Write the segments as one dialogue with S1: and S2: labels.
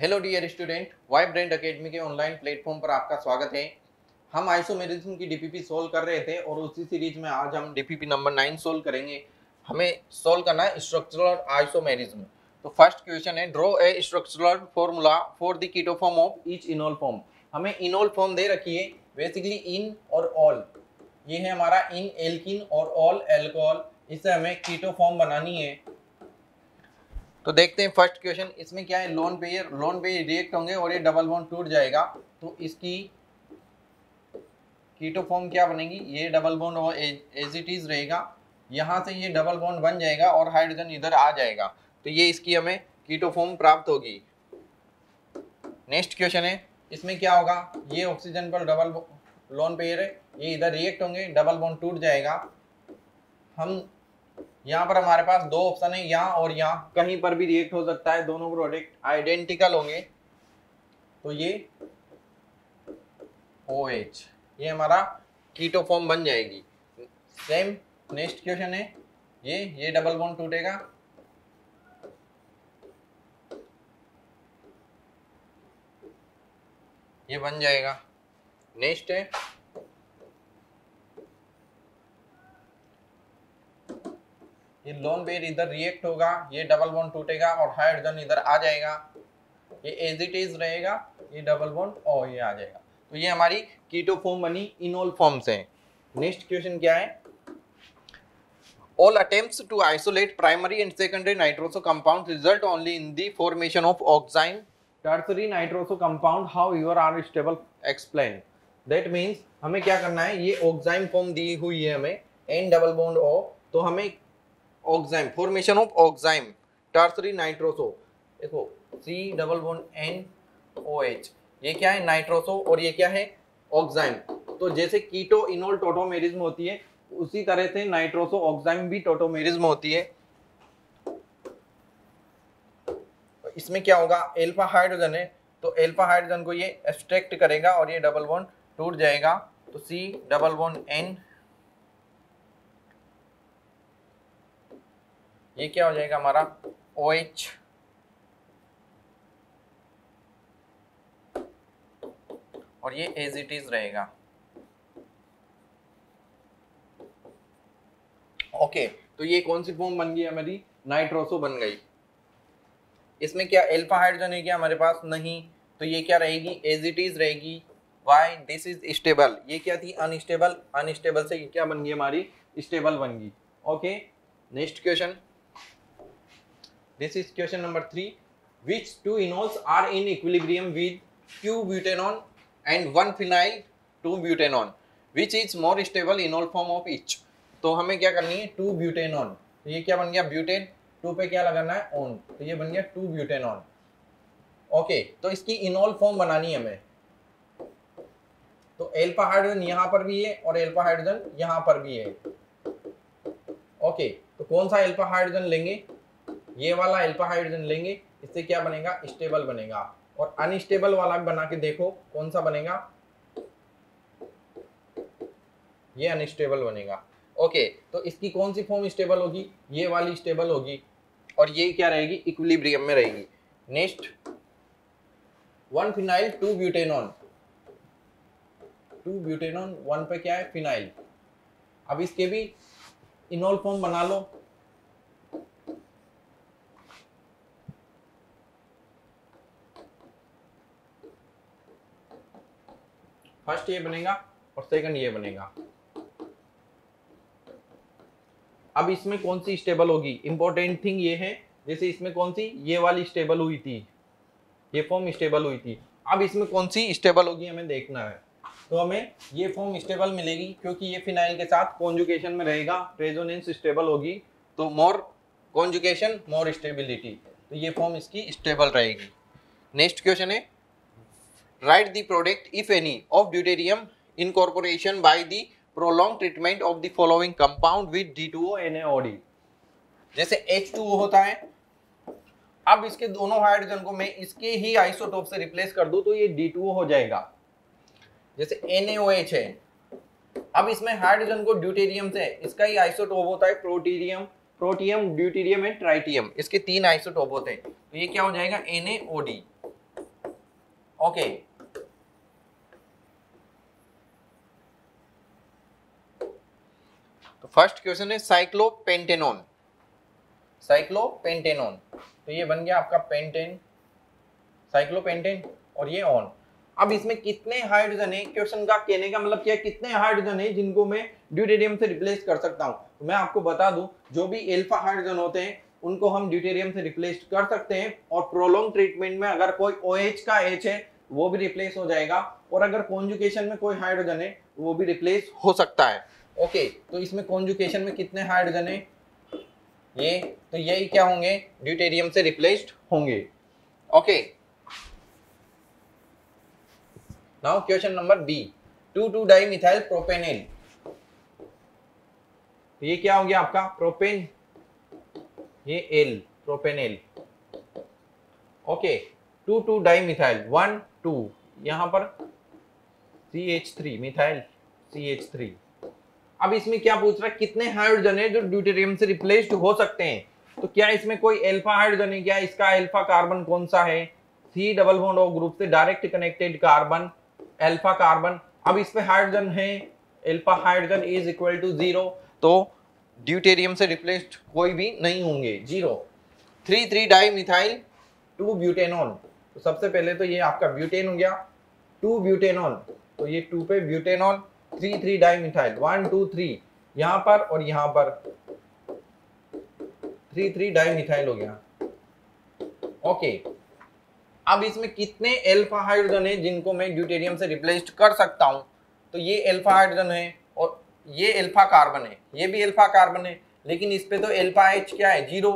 S1: Hello dear student, vibrant academy के online platform पर आपका स्वागत है। हम आइसोमेरिज्म की डीपीपी सोल्व कर रहे थे और उसी सीरीज में आज हम डीपीपी नंबर 9 सोल्व करेंगे। हमें सोल्व करना है स्ट्रक्चरल आइसोमेरिज्म। तो फर्स्ट क्वेश्चन है, draw a structural formula for the keto form of each enol form. हमें इनोल फॉर्म दे रखी है, बेसिकली इन और ऑल। ये है हमारा इन एल्किन और ऑल एल्कोहल। इससे हमें कीटो फॉर्म बनानी है। तो देखते हैं फर्स्ट क्वेश्चन। इसमें क्या है, लोन पेयर रिएक्ट होंगे और ये डबल बॉन्ड टूट जाएगा। तो इसकी कीटो फॉर्म क्या बनेगी, ये डबल बॉन्ड और एज इट इज रहेगा। यहाँ से ये डबल बॉन्ड बन जाएगा और हाइड्रोजन इधर आ जाएगा। तो ये इसकी हमें कीटो फॉर्म प्राप्त होगी। नेक्स्ट क्वेश्चन है, इसमें क्या होगा, ये ऑक्सीजन पर डबल लोन पेयर है, ये इधर रिएक्ट होंगे, डबल बॉन्ड टूट जाएगा। हम यहाँ पर हमारे पास दो ऑप्शन है, यहाँ और यहाँ, कहीं पर भी रिएक्ट हो सकता है, दोनों प्रोडक्ट आइडेंटिकल होंगे। तो ये OH, ये हमारा कीटो फॉर्म बन जाएगी। सेम नेक्स्ट क्वेश्चन है, ये डबल बॉन्ड टूटेगा, ये बन जाएगा। नेक्स्ट है, ये लोन पेयर इधर रिएक्ट होगा, ये डबल बॉन्ड टूटेगा और हाइड्रोजन इधर आ जाएगा। ये एज इट इज रहेगा, ये डबल बॉन्ड और ये आ जाएगा। तो ये हमारी कीटो फॉर्म बनी इनोल फॉर्म से। नेक्स्ट क्वेश्चन क्या है, all attempts to isolate primary and secondary nitroso compounds result only in the formation of oxime tertiary nitroso compound, however are stable, explain। that means हमें क्या करना है, ये ऑक्साइम फॉर्म दी हुई है हमें N डबल बॉन्ड O। तो हमें oxime, formation of oxime tertiary nitroso, देखो C डबल बॉन्ड NOH, ये क्या है नाइट्रोसो और ये क्या है ऑक्साइम। तो जैसे कीटो इनोल टोटोमेरिज्म होती है, उसी तरह से नाइट्रोसो ऑक्साइम भी टोटोमेरिज्म होती है। इसमें क्या होगा, एल्फा हाइड्रोजन है, तो एल्फा हाइड्रोजन को ये एक्सट्रैक्ट करेगा और ये डबल बॉन्ड टूट जाएगा। तो C डबल बॉन्ड N, ये क्या हो जाएगा हमारा OH, और ये एज इट इज रहेगा। ओके, तो ये कौन सी फॉर्म बन गई हमारी, नाइट्रोसो बन गई। इसमें क्या एल्फा हाइड्रोजन है क्या हमारे पास, नहीं, तो ये क्या रहेगी, एज इट इज रहेगी। वाई, दिस इज स्टेबल, ये क्या थी अनस्टेबल, अनस्टेबल से ये क्या बन गई हमारी, स्टेबल बन गई। Okay, next question, this is question number 3। which two enols are in equilibrium with q-butanone and 1-phenyl 2-butanone, which is more stable enol form of each। तो हमें क्या करनी है, 2-butanone, तो ये क्या बन गया ब्यूटेन, 2 पे क्या लगाना है ऑन, तो ये बन गया 2-butanone। ओके, तो इसकी इनोल फॉर्म बनानी है हमें। तो एल्फा हाइड्रोजन यहाँ पर भी है और एल्फा हाइड्रोजन यहाँ पर भी है। ओके, तो कौन सा एल्फा हाइड्रोजन लेंगे, ये वाला एल्फा हाइड्रोजन लेंगे, इससे क्या बनेगा, स्टेबल बनेगा। और अनस्टेबल वाला भी बना के देखो कौन सा बनेगा, ये अनस्टेबल बनेगा। ओके, तो इसकी कौन सी फॉर्म स्टेबल होगी, ये वाली स्टेबल होगी, और ये क्या रहेगी, इक्विलिब्रियम में रहेगी। नेक्स्ट, 1-phenyl 2-butanone, 2-butanone 1 पे क्या है फिनाइल। अब इसके भी इनोल फॉर्म बना लो। फर्स्ट ये बनेगा और सेकंड ये बनेगा। अब इसमें कौन सी स्टेबल होगी, इंपॉर्टेंट थिंग ये है, जैसे इसमें कौन सी, ये वाली स्टेबल हुई थी, ये फॉर्म स्टेबल हुई थी। अब इसमें कौन सी स्टेबल होगी हमें देखना है। तो हमें ये फॉर्म स्टेबल मिलेगी क्योंकि ये फिनाइल के साथ कॉन्जुगेशन में रहेगा, रेजोनेंस स्टेबल होगी, तो मोर कॉन्जुगेशन मोर स्टेबिलिटी, तो ये फॉर्म इसकी स्टेबल रहेगी। नेक्स्ट क्वेश्चन है, write the product if any of deuterium incorporation by the prolonged treatment of the following compound with D2O NaOD। जैसे H2O होता है, अब इसके दोनों हाइड्रोजन को मैं इसके ही आइसोटोप से रिप्लेस कर दूं तो ये D2O हो जाएगा। जैसे NaOH है, अब इसमें हाइड्रोजन को ड्यूटेरियम से, इसका ही आइसोटोप होता है प्रोटीरियम, प्रोटियम, ड्यूटेरियम एंड ट्राइटियम, इसके 3 आइसोटोप होते हैं। तो ये क्या हो जाएगा NaOD। ओके, तो फर्स्ट क्वेश्चन है साइक्लोपेंटेनॉन, साइक्लोपेंटेनॉन, तो ये बन गया आपका पेंटेन, साइक्लोपेंटेन, और ये ऑन। अब इसमें कितने हाइड्रोजन है, क्वेश्चन का कहने का मतलब क्या है, कितने हाइड्रोजन है जिनको मैं ड्यूटेरियम से रिप्लेस कर सकता हूं। तो मैं आपको बता दूं, जो भी अल्फा हाइड्रोजन होते हैं उनको हम ड्यूटेरियम से रिप्लेस कर सकते हैं, और प्रोलॉन्ग ट्रीटमेंट में अगर कोई OH का H है वो भी रिप्लेस हो जाएगा, और अगर कॉन्जुगेशन में कोई हाइड्रोजन है वो भी रिप्लेस हो सकता है। ओके, तो इसमें कॉन्जुगेशन में कितने हाइड्रोजन है, ये, तो यही क्या होंगे, ड्यूटेरियम से रिप्लेस्ड होंगे। Okay, now question number B, 2,2-डाइमिथाइल प्रोपेनेल, ये क्या हो गया आपका प्रोपेन, ये एल, प्रोपेनेल। ओके, 2,2-डाइमिथाइल 1 2, यहां पर CH3 मिथाइल CH3। अब इसमें क्या पूछ रहा है, कितने हाइड्रोजन है जो ड्यूटेरियम से रिप्लेस्ड हो सकते हैं। तो क्या इसमें कोई अल्फा हाइड्रोजन है क्या, इसका अल्फा कार्बन कौन सा है, C double bond O group से direct connected carbon, alpha carbon. अब इस पे हाइड्रोजन है, alpha hydrogen is equal to 0, तो ड्यूटेरियम से रिप्लेस्ड कोई भी नहीं होंगे, 0। 3,3-डाइमिथाइल 2-ब्यूटेनॉल, तो सबसे पहले तो ये आपका ब्यूटेन हो गया, 2-ब्यूटेनॉल, तो ये 2 पे ब्यूटेनॉल, 3,3-डाइमिथाइल 1 2 3, यहां पर और यहां पर 3,3-डाइमिथाइल हो गया। ओके, अब इसमें कितने अल्फा हाइड्रोजन है जिनको मैं ड्यूटेरियम से रिप्लेस कर सकता हूं। तो ये अल्फा हाइड्रोजन है और ये अल्फा कार्बन है, ये भी अल्फा कार्बन है, लेकिन इस पे तो अल्फा H क्या है, 0,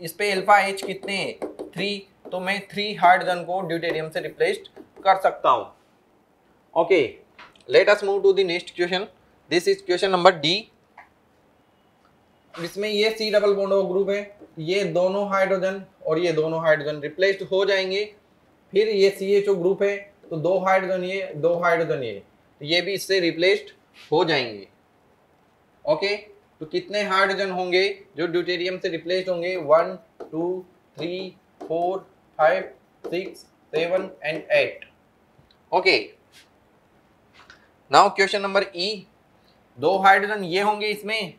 S1: इस पे अल्फा H कितने हैं, 3, तो मैं 3 हाइड्रोजन को ड्यूटेरियम से रिप्लेस कर सकता हूं। Okay, let us move to the next question, this is question number D. इसमें ये C double bond O group है, ये दोनों हाइड्रोजन और ये दोनों हाइड्रोजन रिप्लेस्ड हो जाएंगे, फिर ये CHO ग्रुप है, तो 2 हाइड्रोजन ये 2 हाइड्रोजन ये भी इससे रिप्लेस्ड हो जाएंगे। ओके, तो कितने हाइड्रोजन होंगे जो ड्यूटेरियम से रिप्लेस्ड होंगे, 1 2 3 4 5 6 7 and 8। Okay, now question number E, 2 hydrogen ये होंगे इसमें,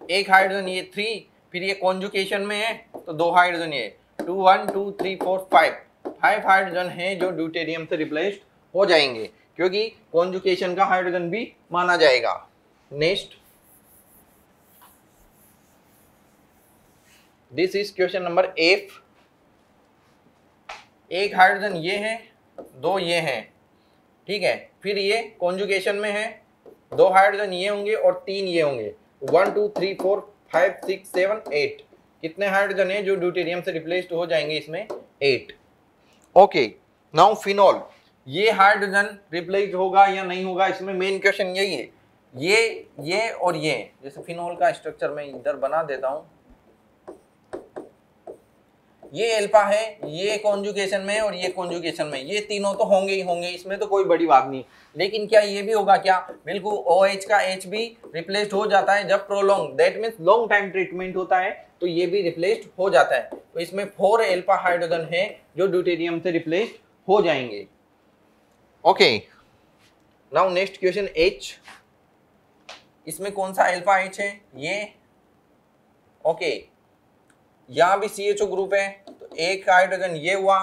S1: 1 हाइड्रोजन ये 3, फिर ये कॉन्जुगेशन में है तो 2 हाइड्रोजन ये 2 1 2 3 4 5 हाइड्रोजन हैं जो ड्यूटेरियम से रिप्लेस्ड हो जाएंगे, क्योंकि कॉन्जुगेशन का हाइड्रोजन भी माना जाएगा। Next, this is question number F. 1 hydrogen ये है, 2 ये हैं, ठीक है, फिर ये कॉन्जुगेशन में है, 2 हाइड्रोजन ये होंगे और 3 ये होंगे, 1 2 3 4 5 6 7 8। कितने हाइड्रोजन है जो ड्यूटेरियम से रिप्लेस्ड हो जाएंगे इसमें, 8। ओके, नाउ फिनॉल, ये हाइड्रोजन रिप्लेस्ड होगा या नहीं होगा, इसमें मेन क्वेश्चन यही है, ये और ये, जैसे फिनॉल का स्ट्रक्चर मैं इधर बना देता हूं, ये अल्फा है, ये कॉन्जुगेशन में और ये कॉन्जुगेशन में, ये तीनों तो होंगे ही होंगे, इसमें तो कोई बड़ी बात नहीं। लेकिन क्या ये भी होगा क्या, बिल्कुल OH का H भी रिप्लेस्ड हो जाता है जब prolong, that means long time treatment होता है, तो ये भी रिप्लेस्ड हो जाता है। तो इसमें 4 अल्फा हाइड्रोजन है जो ड्यूटेरियम से रिप्लेस्ड हो जाएंगे। Okay, now next question H, इसमें कौन सा अल्फा H है, ये। ओके, यहां भी CHO ग्रुप है, तो 1 हाइड्रोजन ये हुआ,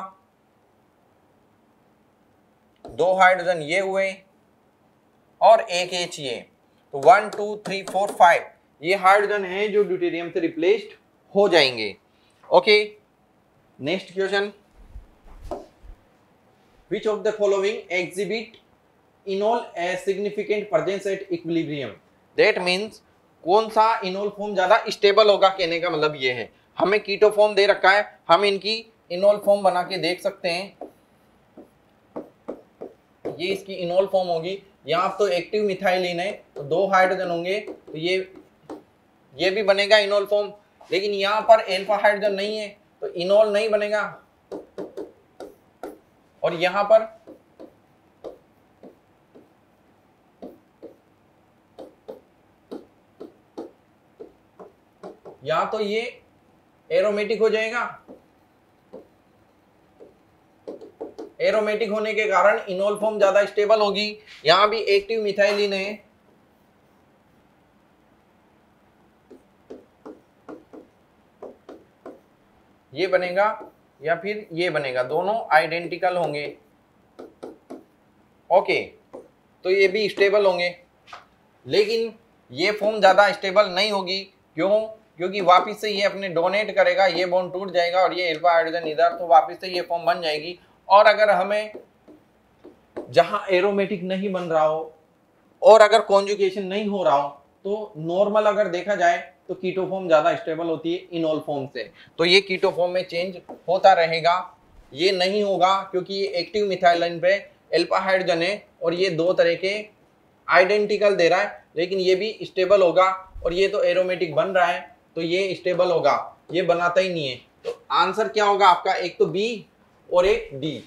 S1: 2 हाइड्रोजन ये हुए और 1 H ये, तो 1 2 3 4 5 ये हाइड्रोजन है जो ड्यूटेरियम से रिप्लेस्ड हो जाएंगे। Okay, next question, which of the following exhibit इनॉल a significant presence at equilibrium, that means कौन सा इनॉल फॉर्म ज्यादा स्टेबल होगा, कहने का मतलब ये है, हमें कीटो फॉर्म दे रखा है, हम इनकी इनॉल फॉर्म बना के देख सकते हैं, ये इसकी इनॉल फॉर्म होगी, यहाँ तो एक्टिव मिथाइलिन है तो 2 हाइड्रोजन होंगे, तो ये भी बनेगा इनॉल फॉर्म, लेकिन यहाँ पर अल्फा हाइड्रोजन नहीं है तो इनॉल नहीं बनेगा, और यहाँ पर तो ये एरोमेटिक हो जाएगा, एरोमेटिक होने के कारण इनोल फॉर्म ज्यादा स्टेबल होगी। यहां भी एक्टिव मिथाइलिन है, ये बनेगा या फिर ये बनेगा, दोनों आइडेंटिकल होंगे। ओके, तो ये भी स्टेबल होंगे, लेकिन ये फॉर्म ज्यादा स्टेबल नहीं होगी। क्यों? क्योंकि वापस से ये अपने डोनेट करेगा, ये बॉन्ड टूट जाएगा और ये अल्फा हाइड्रोजन इधर, तो वापस से ये फॉर्म बन जाएगी। और अगर हमें जहां एरोमेटिक नहीं बन रहा हो और अगर कॉन्जुगेशन नहीं हो रहा हो, तो नॉर्मल अगर देखा जाए तो कीटो फॉर्म ज्यादा स्टेबल होती है इनोल फॉर्म से। तो ये कीटो फॉर्म में चेंज होता रहेगा, ये नहीं होगा क्योंकि ये एक्टिव मिथाइलिन पे अल्फा हाइड्रोजन है और ये दो तरह के आइडेंटिकल दे रहा है, लेकिन ये भी स्टेबल होगा। और ये तो एरोमेटिक बन रहा है तो ये स्टेबल होगा, ये बनाता ही नहीं है। तो आंसर क्या होगा आपका? एक तो बी और एक डी।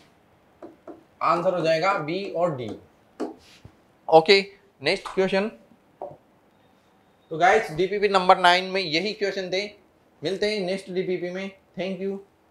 S1: आंसर हो जाएगा बी और डी। Okay, next question. तो गाइस डीपीपी नंबर 9 में यही क्वेश्चन थे। मिलते हैं नेक्स्ट डीपीपी में। Thank you.